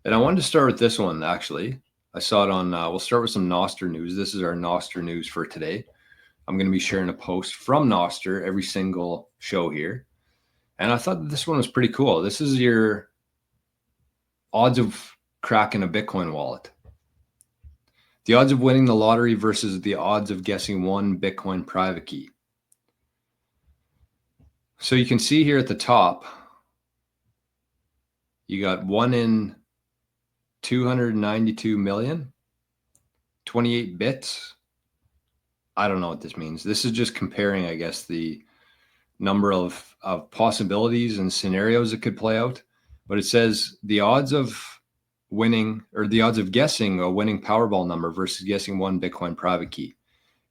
And I wanted to start with this one, actually. I saw it on, we'll start with some nostr news. This is our nostr news for today. I'm going to be sharing a post from nostr every single show here. And I thought this one was pretty cool. This is your odds of cracking a Bitcoin wallet. The odds of winning the lottery versus the odds of guessing one Bitcoin private key. So you can see here at the top, you got 1 in 292 million, 28 bits. I don't know what this means. This is just comparing, I guess, the number of possibilities and scenarios that could play out. But it says the odds of winning, or the odds of guessing a winning Powerball number versus guessing one Bitcoin private key.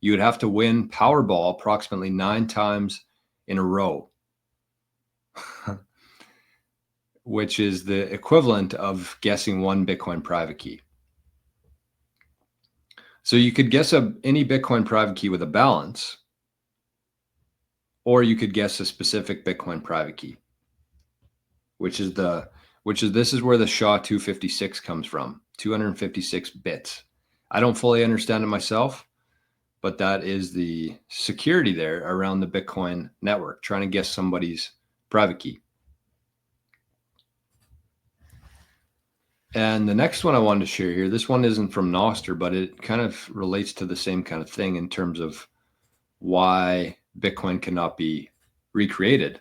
You would have to win Powerball approximately 9 times in a row, which is the equivalent of guessing one Bitcoin private key. So you could guess any Bitcoin private key with a balance, or you could guess a specific Bitcoin private key, this is where the SHA-256 comes from, 256 bits. I don't fully understand it myself, but that is the security there around the Bitcoin network, trying to guess somebody's private key. And the next one I wanted to share here, this one isn't from nostr, but it kind of relates to the same kind of thing in terms of why Bitcoin cannot be recreated.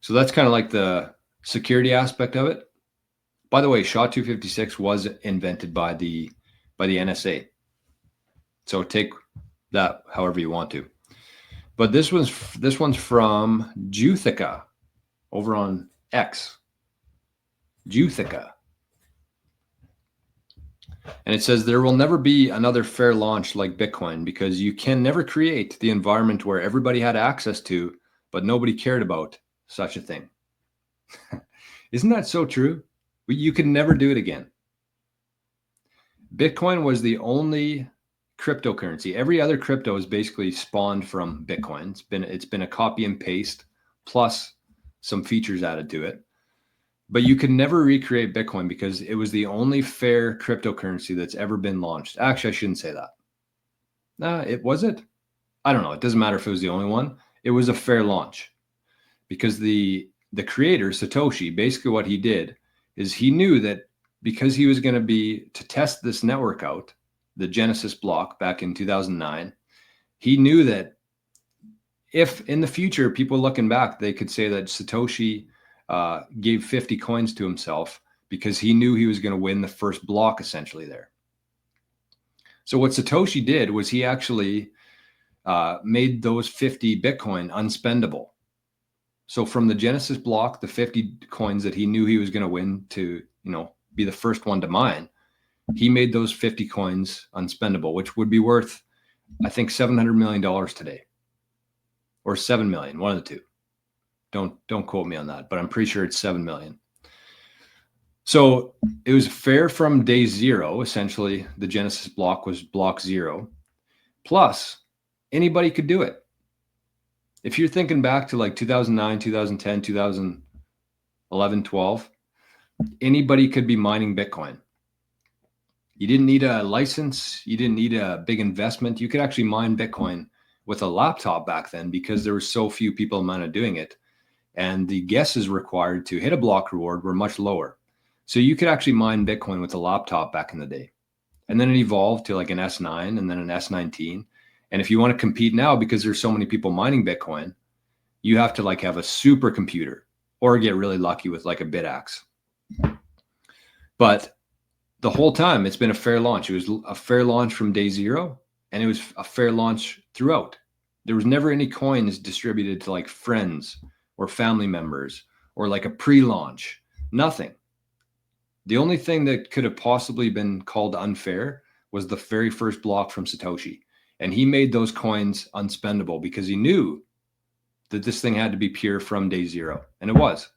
So that's kind of like the security aspect of it. By the way, SHA-256 was invented by the NSA. So take that however you want to. But this one's from Juthica over on X. Juthica. And it says there will never be another fair launch like Bitcoin because you can never create the environment where everybody had access to, but nobody cared about such a thing. Isn't that so true? You can never do it again. Bitcoin was the only cryptocurrency. Every other crypto is basically spawned from Bitcoin. It's been a copy and paste plus some features added to it. But you can never recreate Bitcoin because it was the only fair cryptocurrency that's ever been launched. Actually, I shouldn't say that. It was it? I don't know. It doesn't matter if it was the only one. It was a fair launch because the creator, Satoshi, basically what he did is he knew that because he was going to test this network out, the Genesis block back in 2009, he knew that if in the future people looking back, they could say that Satoshi gave 50 coins to himself because he knew he was going to win the first block essentially there. So what Satoshi did was he actually made those 50 Bitcoin unspendable. So from the Genesis block, the 50 coins that he knew he was going to win to, be the first one to mine, he made those 50 coins unspendable, which would be worth, I think, $700 million today, or 7 million, one of the two. Don't quote me on that, but I'm pretty sure it's 7 million. So it was fair from day zero. Essentially, the Genesis block was block 0. Plus, anybody could do it. If you're thinking back to like 2009, 2010, 2011, 12, anybody could be mining Bitcoin. You didn't need a license. You didn't need a big investment. You could actually mine Bitcoin with a laptop back then because there were so few people doing it. And the guesses required to hit a block reward were much lower. So you could actually mine Bitcoin with a laptop back in the day. And then it evolved to like an S9 and then an S19. And if you want to compete now, because there's so many people mining Bitcoin, you have to like have a supercomputer or get really lucky with like a BitAxe. But the whole time it's been a fair launch. It was a fair launch from day zero, and it was a fair launch throughout. There was never any coins distributed to like friends or family members or like a pre-launch. Nothing. The only thing that could have possibly been called unfair was the very first block from Satoshi. And he made those coins unspendable because he knew that this thing had to be pure from day zero. And it was.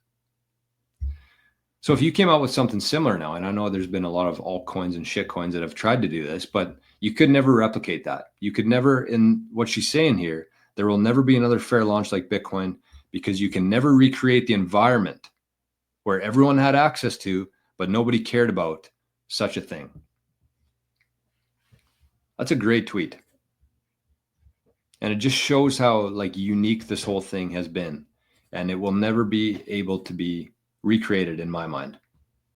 So if you came out with something similar now, and I know there's been a lot of altcoins and shitcoins that have tried to do this, but you could never replicate that. You could never, in what she's saying here, there will never be another fair launch like Bitcoin because you can never recreate the environment where everyone had access to, but nobody cared about such a thing. That's a great tweet. And it just shows how like unique this whole thing has been. And it will never be able to be recreated in my mind.